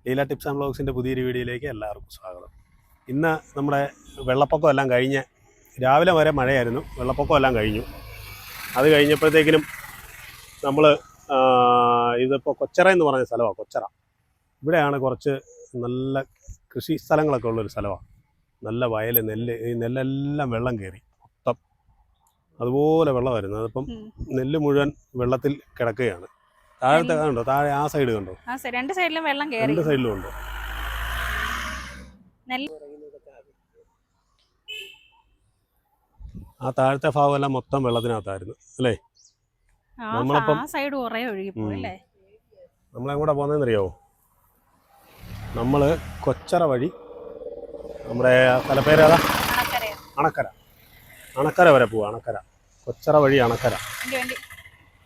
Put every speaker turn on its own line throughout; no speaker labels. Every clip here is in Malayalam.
ലീല ടിപ്സ് ആൻഡ് വ്ളോഗ്സിൻ്റെ പുതിയൊരു വീഡിയോയിലേക്ക് എല്ലാവർക്കും സ്വാഗതം. ഇന്ന് നമ്മുടെ വെള്ളപ്പൊക്കം എല്ലാം കഴിഞ്ഞ് രാവിലെ വരെ മഴയായിരുന്നു. വെള്ളപ്പൊക്കം എല്ലാം കഴിഞ്ഞു. അത് കഴിഞ്ഞപ്പോഴത്തേക്കിനും നമ്മൾ ഇതിപ്പോൾ കൊച്ചറ എന്ന് പറഞ്ഞ സ്ഥലമാണ്. കൊച്ചറ ഇവിടെയാണ് കുറച്ച് നല്ല കൃഷി സ്ഥലങ്ങളൊക്കെ ഉള്ളൊരു സ്ഥലമാണ്. നല്ല വയൽ, നെല്ല്, ഈ നെല്ലെല്ലാം വെള്ളം കയറി മൊത്തം അതുപോലെ വെള്ളമായിരുന്നു. അതിപ്പം നെല്ല് മുഴുവൻ വെള്ളത്തിൽ കിടക്കുകയാണ്. താഴത്തെ കണ്ടോ, താഴെ ആ സൈഡ് കണ്ടോ,
രണ്ട് സൈഡിലും വെള്ളം കയറി.
രണ്ട് സൈഡിലും ഉണ്ട്. ആ താഴത്തെ ഭാഗമെല്ലാം മൊത്തം വെള്ളത്തിനകത്തായിരുന്നു അല്ലേ. നമ്മളിപ്പം നമ്മളെങ്ങോട്ടാ പോകുന്നതെന്നറിയാവോ? നമ്മള് കൊച്ചറ വഴി നമ്മുടെ സ്ഥലപ്പേരേതാ? അണക്കര. അണക്കര വരെ പോവാ. അണക്കര, കൊച്ചറ വഴി അണക്കര.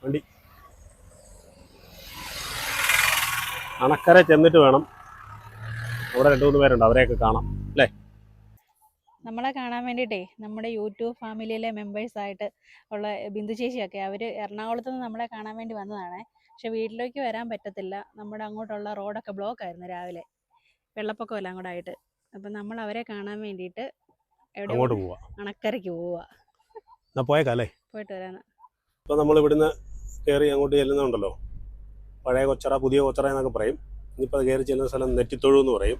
വണ്ടി അണക്കര ചെന്നിട്ട് വേണം. അവിടെ 2-3 പേരുണ്ട്, അവരെയൊക്കെ കാണാം അല്ലേ.
നമ്മളെ കാണാൻ വേണ്ടിയിട്ടേ നമ്മുടെ യൂട്യൂബ് ഫാമിലിയിലെ മെമ്പേഴ്സായിട്ട് ഉള്ള ബിന്ദു ചേച്ചിയൊക്കെ അവർ എറണാകുളത്ത് നിന്ന് നമ്മളെ കാണാൻ വേണ്ടി വന്നതാണ്. പക്ഷെ വീട്ടിലേക്ക് വരാൻ പറ്റത്തില്ല. നമ്മുടെ അങ്ങോട്ടുള്ള റോഡൊക്കെ ബ്ലോക്ക് ആയിരുന്നു രാവിലെ, വെള്ളപ്പൊക്കം എല്ലാം കൂടെ ആയിട്ട്. അപ്പം നമ്മൾ അവരെ കാണാൻ വേണ്ടിയിട്ട്
അങ്ങോട്ട് പോവാ,
അണക്കരയ്ക്ക് പോവാ.
പോയേക്കാല്ലേ,
പോയിട്ട് വരാന്ന്.
ഇപ്പം നമ്മൾ ഇവിടുന്ന് കയറി അങ്ങോട്ട് ചെല്ലുന്നുണ്ടല്ലോ, പഴയ കൊച്ചറ, പുതിയ കൊച്ചറ എന്നൊക്കെ പറയും. ഇനിയിപ്പോൾ അത് കയറി ചെല്ലുന്ന സ്ഥലം നെറ്റിത്തൊഴു എന്ന് പറയും.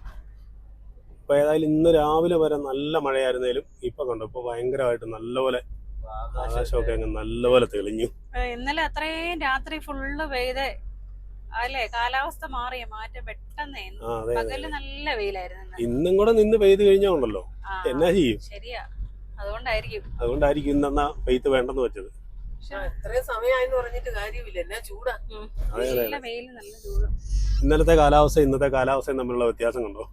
ഇപ്പോൾ ഏതായാലും ഇന്ന് രാവിലെ വരെ നല്ല മഴയായിരുന്നേലും ഇപ്പം കണ്ടു, ഇപ്പോൾ ഭയങ്കരമായിട്ട് നല്ലപോലെ ആകാശമൊക്കെ അങ്ങ് നല്ലപോലെ തെളിഞ്ഞു.
ഇന്നലെ അത്രയും രാത്രി ഫുള്ള് പെയ്ത് അല്ലേ, കാലാവസ്ഥ മാറിയ മാറ്റം പെട്ടെന്ന്. പകല് നല്ല വെയിലായിരുന്നു.
ഇന്നും കൂടെ നിന്ന് പെയ്ത് കഴിഞ്ഞാൽ ഉണ്ടല്ലോ, എന്നാ ചെയ്യും?
ശരിയാ,
അതുകൊണ്ടായിരിക്കും ഇന്നെന്നാ പെയ്ത്ത് വേണ്ടെന്ന് വെച്ചത്. ഇന്നലത്തെ കാലാവസ്ഥ ഇന്നത്തെ കാലാവസ്ഥയും തമ്മിലുള്ള വ്യത്യാസം കണ്ടോ?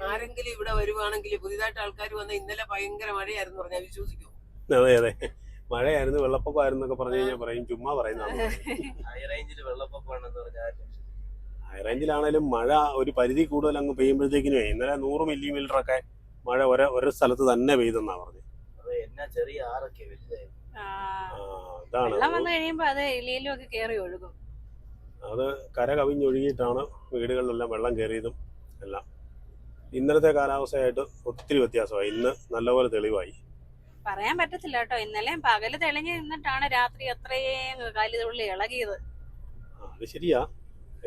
ആരെങ്കിലും ഇവിടെ വരുവാണെങ്കിൽ, പുതിയതായിട്ട് ആൾക്കാർ വന്ന ഇന്നലെ ഭയങ്കര മഴയായിരുന്നു പറഞ്ഞാൽ വിശ്വസിക്കും.
അതെ അതെ, മഴയായിരുന്നു, വെള്ളപ്പൊക്കമായിരുന്നു എന്നൊക്കെ പറഞ്ഞു കഴിഞ്ഞാൽ പറയും, ചുമ്മാ പറയുന്നതാണ്. ഹൈ റേഞ്ചിലാണേലും മഴ ഒരു പരിധി കൂടുതൽ അങ്ങ് പെയ്യുമ്പോഴത്തേക്കിനുവേ, ഇന്നലെ 100 മില്ലിമീറ്ററൊക്കെ മഴ ഒരു സ്ഥലത്ത് തന്നെ പെയ്തെന്നാ പറഞ്ഞത്. അത് കര കവിഞ്ഞൊഴുകിയിട്ടാണ് വീടുകളിലെല്ലാം വെള്ളം കയറിയതും എല്ലാം. ഇന്നലത്തെ കാലാവസ്ഥയായിട്ട് ഒത്തിരി വ്യത്യാസമായി. ഇന്ന് നല്ലപോലെ തെളിവായി.
പറയാൻ പറ്റത്തില്ല കേട്ടോ. ഇന്നലെ പകല് തെളിഞ്ഞ് നിന്നിട്ടാണ് രാത്രി അത്രയും കല്ലുതുള്ളി ഇളകിയത്.
അത് ശരിയാ.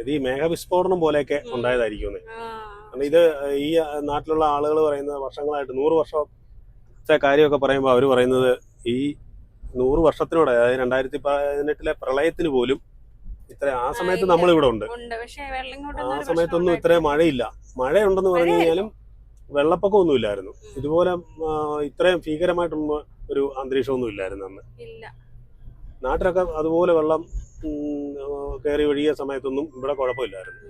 ഇത് ഈ മേഘവിസ്ഫോടനം പോലെയൊക്കെ ഉണ്ടായതായിരിക്കും. കാരണം ഇത് ഈ നാട്ടിലുള്ള ആളുകൾ പറയുന്നത് വർഷങ്ങളായിട്ട് 100 വർഷത്തെ കാര്യമൊക്കെ പറയുമ്പോൾ അവർ പറയുന്നത് ഈ 100 വർഷത്തിനോടെ, അതായത് 2018 പ്രളയത്തിന് പോലും ഇത്ര, ആ സമയത്ത് നമ്മളിവിടെ ഉണ്ട്, ആ സമയത്തൊന്നും ഇത്രയും മഴയില്ല. മഴയുണ്ടെന്ന് പറഞ്ഞു കഴിഞ്ഞാലും വെള്ളപ്പൊക്കമൊന്നും ഇല്ലായിരുന്നു. ഇതുപോലെ ഇത്രയും ഭീകരമായിട്ടൊന്നും ഒരു അന്തരീക്ഷമൊന്നും ഇല്ലായിരുന്നു അന്ന്. നാട്ടിലൊക്കെ അതുപോലെ വെള്ളം കയറി ഒഴുകിയ സമയത്തൊന്നും ഇവിടെ കുഴപ്പമില്ലായിരുന്നു.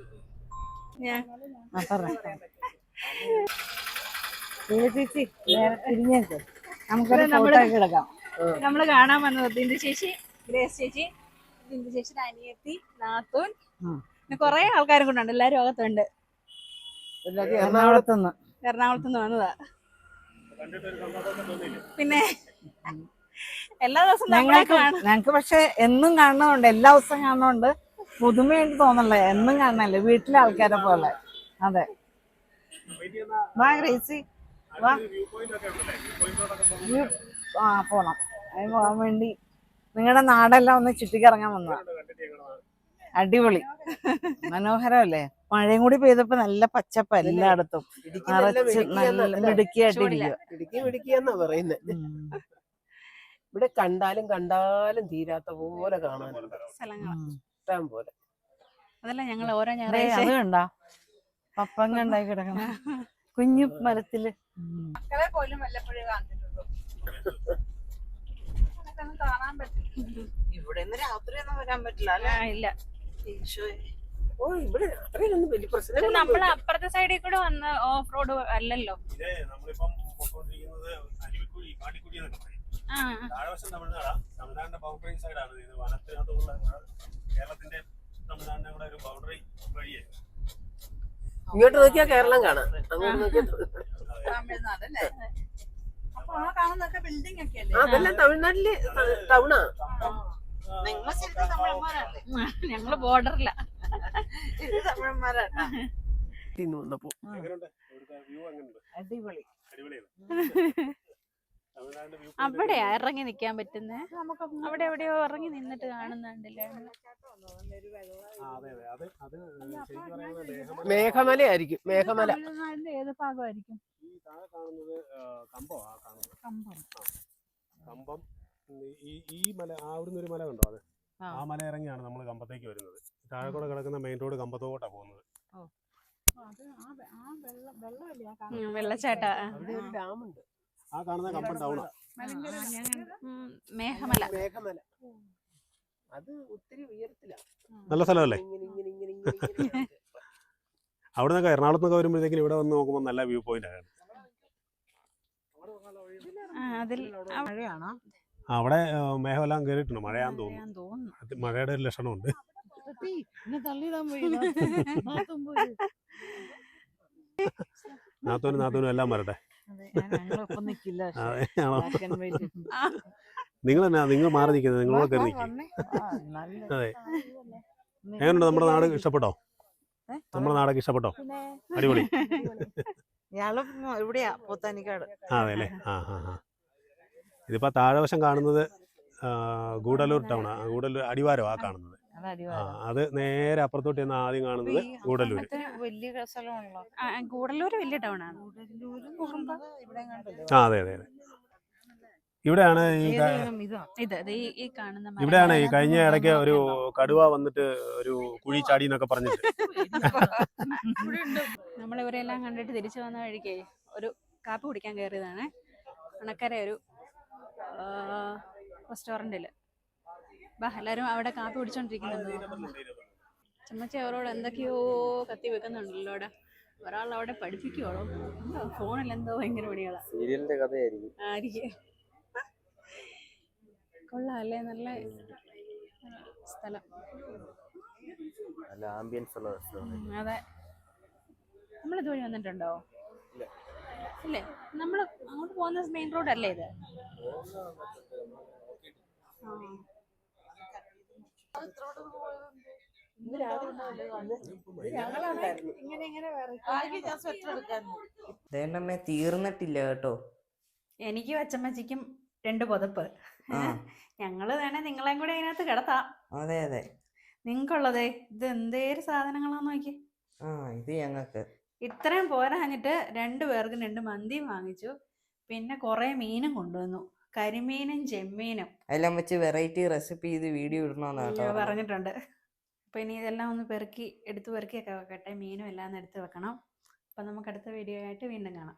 നമ്മള് കാണാൻ വന്നത് ബിന്ദു ചേച്ചി, ഗ്രേസ് ചേച്ചി, ബിന്ദു ചേച്ചിയുടെ അനിയത്തി, നാത്തൂൻ, കൊറേ ആൾക്കാരും കൊണ്ടുണ്ട്. എല്ലാരും അകത്തുണ്ട്. എറണാകുളത്തുനിന്ന് വന്നതാ. പിന്നെ എല്ലാ ദിവസവും
ഞങ്ങക്ക് പക്ഷെ എന്നും കാണുന്നുണ്ട്, എല്ലാ ദിവസവും കാണുന്നുണ്ട്. പുതുമയായിട്ട് തോന്നല്ലേ, എന്നും കാണണല്ലേ, വീട്ടിലെ ആൾക്കാരെ പോലെ. അതെ, വാ ഗ്രേസി, വാ. പോണം, അതിന് പോകാൻ വേണ്ടി നിങ്ങളുടെ നാടെല്ലാം ഒന്ന് ചുറ്റിക്കിറങ്ങാൻ വന്നതാ. അടിപൊളി, മനോഹരമല്ലേ. മഴയും കൂടി പെയ്തപ്പോ നല്ല പച്ചപ്പ് എല്ലായിടത്തും, നിറച്ച് നല്ല മിടുക്കിയായിട്ടിരിക്കുക.
പറയുന്നത് ഇവിടെ കണ്ടാലും കണ്ടാലും തീരാത്ത പോലെ കാണാനുണ്ട് ഇഷ്ടം പോലെ.
അതല്ല ഞങ്ങൾ ഓരോ ഞായറാഴ്ച
അത് കണ്ടാ പപ്പങ്ങ ഉണ്ടായി കിടക്കണം കുഞ്ഞു മരത്തില്.
മക്കളെ പോലും വല്ലപ്പോഴും കാണിച്ചിട്ടുള്ളൂ. കാണാൻ പറ്റും.
ഇവിടെ രാത്രി ഒന്നും വരാൻ പറ്റില്ല അല്ലേ?
ഇല്ല.
ഓ, ഇവിടെ അത്രയൊന്നും വലിയ പ്രശ്നം.
നമ്മൾ അപ്പുറത്തെ സൈഡിൽ കൂടെ വന്ന് ഓഫ് റോഡ് അല്ലല്ലോ.
തമിഴ്നാടിന്റെ ബൗണ്ടറി സൈഡാണ് ഇത്. വനത്തിനകത്തുള്ള കേരളത്തിന്റെ തമിഴ്നാടിന്റെ കൂടെ ഒരു ബൗണ്ടറി വഴിയെ.
ഇങ്ങോട്ട് നോക്കിയാൽ കേരളം കാണാം, അങ്ങോട്ട് നോക്കിയാൽ
തമിഴ്നാട് അല്ലേ? അപ്പൊ ആ കാണുന്നൊക്കെ ബിൽഡിംഗ് ഒക്കെ അല്ലേ?
അതെല്ലാം തമിഴ്നാട്ടില് ടൗണാ.
ഞങ്ങള് ബോർഡറില്ല,
തമിഴന്മാരാണ്.
ഇന്ന് വന്നപ്പോ
എങ്ങനെയുണ്ട് ഇവിടുത്തെ വ്യൂ? എങ്ങനെയുണ്ട്?
അടിപൊളി.
അടിപൊളിയാണ്. തമിഴ്നാട് വ്യൂ
അവിടെയാ ഇറങ്ങി നിക്കാൻ പറ്റുന്നേ. അവിടെ എവിടെയോ ഇറങ്ങി നിന്നിട്ട് കാണുന്നുണ്ടല്ലേ.
അതെ അതെ അത് അത് ശരിക്കും പറയുന്നത്
മേഘമലയായിരിക്കും. മേഘമല
തമിഴ്നാടിന്റെ ഏത് ഭാഗമായിരിക്കും?
ഈ താഴെ കാണുന്നത് കമ്പമാണ് കാണുന്നത്. കമ്പം. ഈ മല അവിടുന്ന് ഒരു മല കണ്ടോ? അത് ആ മല ഇറങ്ങിയാണ് നമ്മൾ കമ്പത്തേക്ക് വരുന്നത്. താഴെ കൂടെ കിടക്കുന്ന മെയിൻ റോഡ് കമ്പത്തോട്ടാണ് പോകുന്നത്.
വെള്ളച്ചാട്ട
അവിടെ ഒരു ഡാമുണ്ട്.
ആ കാണുന്ന കമ്പം ടൗണാ.
മേഘമല.
മേഘമല അത് ഒത്തിരി ഉയരത്തിലാണ്.
നല്ല സ്ഥലമല്ലേ?
ഇങ്ങനെ
അവിടെ നിന്നൊക്കെ എറണാകുളത്ത് നിന്നൊക്കെ വരുമ്പോഴത്തേക്കും ഇവിടെ വന്ന് നോക്കുമ്പോൾ നല്ല വ്യൂ പോയിന്റ് ആണ്.
മഴയാണോ?
അവിടെ മേഘമെല്ലാം കയറിയിട്ടുണ്ട്. മഴയാന്ന് തോന്നുന്നു. അത് മഴയുടെ ഒരു ലക്ഷണമുണ്ട്. നാത്തൂനും എല്ലാം വരട്ടെ. നിങ്ങൾ മാറി നിൽക്കുന്നത്, നിങ്ങളോട് കയറി നിൽക്കും. അതെ. എങ്ങനെയുണ്ട് നമ്മുടെ നാട്? ഇഷ്ടപ്പെട്ടോ? നമ്മുടെ നാടൊക്കെ ഇഷ്ടപ്പെട്ടോ? അടിപൊളി.
ഇയാളും ഇവിടെയാ പോത്താനിക്കാട്.
അതെ അല്ലേ? ഇതിപ്പോ താഴെവശം കാണുന്നത് ഗൂഡല്ലൂർ ടൗൺ. ഗൂഡല്ലൂർ അടിവാരം ആ കാണുന്നത്. അത് നേരെ അപ്പുറത്തോട്ട് ചെന്ന് ആദ്യം കാണുന്നത് ഗൂഡല്ലൂർ.
വലിയ സ്ഥലമാണല്ലോ
ഗൂഡല്ലൂർ. വലിയ ടൗൺ ആണ്.
അതെ അതെ അതെ. ഇവിടെയാണ്
ഈ കാണുന്ന
ഇവിടെയാണ് ഈ കഴിഞ്ഞ ഇടയ്ക്ക് ഒരു കടുവ വന്നിട്ട് ഒരു കുഴി ചാടി എന്നൊക്കെ പറഞ്ഞിട്ട്.
നമ്മളിവരെല്ലാം കണ്ടിട്ട് തിരിച്ചു വന്ന വഴിക്ക് ഒരു കാപ്പി കുടിക്കാൻ കയറിയതാണ്. അണക്കര ഒരു റെസ്റ്റോറൻറ്റിൽ. എല്ലാവരും അവിടെ കാപ്പി കുടിച്ചോണ്ടിരിക്കുന്നുണ്ട്. ചമ്മച്ചി അവരോട് എന്തൊക്കെയോ കത്തി വെക്കുന്നുണ്ടല്ലോ. അവിടെ ഒരാൾ അവിടെ പഠിപ്പിക്കുവോളോ എന്തോ ഫോണിൽ എന്തോ ഭയങ്കര പണികളാ.
സീരിയലിന്റെ കഥയായിരിക്കും.
കൊള്ളാം അല്ലേ? നല്ല സ്ഥലം.
നല്ല ആംബിയൻസ് ഉള്ള റെസ്റ്റോറന്റ്.
അതെ. നമ്മളിതുവഴി വന്നിട്ടുണ്ടോ? ഇല്ലേ? നമ്മൾ അങ്ങോട്ട് പോകുന്ന മെയിൻ റോഡ് അല്ലേ ഇത്?
ദേണ്ടമ്മേ തീർന്നിട്ടില്ല കേട്ടോ.
എനിക്കും അച്ചമ്മച്ചിക്കും 2 പുതപ്പ്. ഞങ്ങള് വേണേ നിങ്ങളെയും കൂടെ അതിനകത്ത് കിടത്താം.
അതെ അതെ.
നിങ്ങൾക്കുള്ളതേ ഇത് എന്തേര് സാധനങ്ങളാന്ന് നോക്കി.
ഇത് ഞങ്ങൾക്ക്
ഇത്രയും പോരാഞ്ഞിട്ട് 2 പേർക്ക് 2 മന്തിയും വാങ്ങിച്ചു. പിന്നെ കുറെ മീനും കൊണ്ടുവന്നു. കരിമീനും ചെമ്മീനും
എല്ലാം വെച്ച് വെറൈറ്റി റെസിപ്പി ചെയ്ത് വീഡിയോ ഇടണമെന്നാട്ടോ
പറഞ്ഞിട്ടുണ്ട്. അപ്പൊ ഇനി ഇതെല്ലാം ഒന്ന് പെറുക്കിയൊക്കെ വെക്കട്ടെ. മീനും എല്ലാം എടുത്ത് വെക്കണം. അപ്പൊ നമുക്ക് അടുത്ത വീഡിയോ ആയിട്ട് വീണ്ടും കാണാം.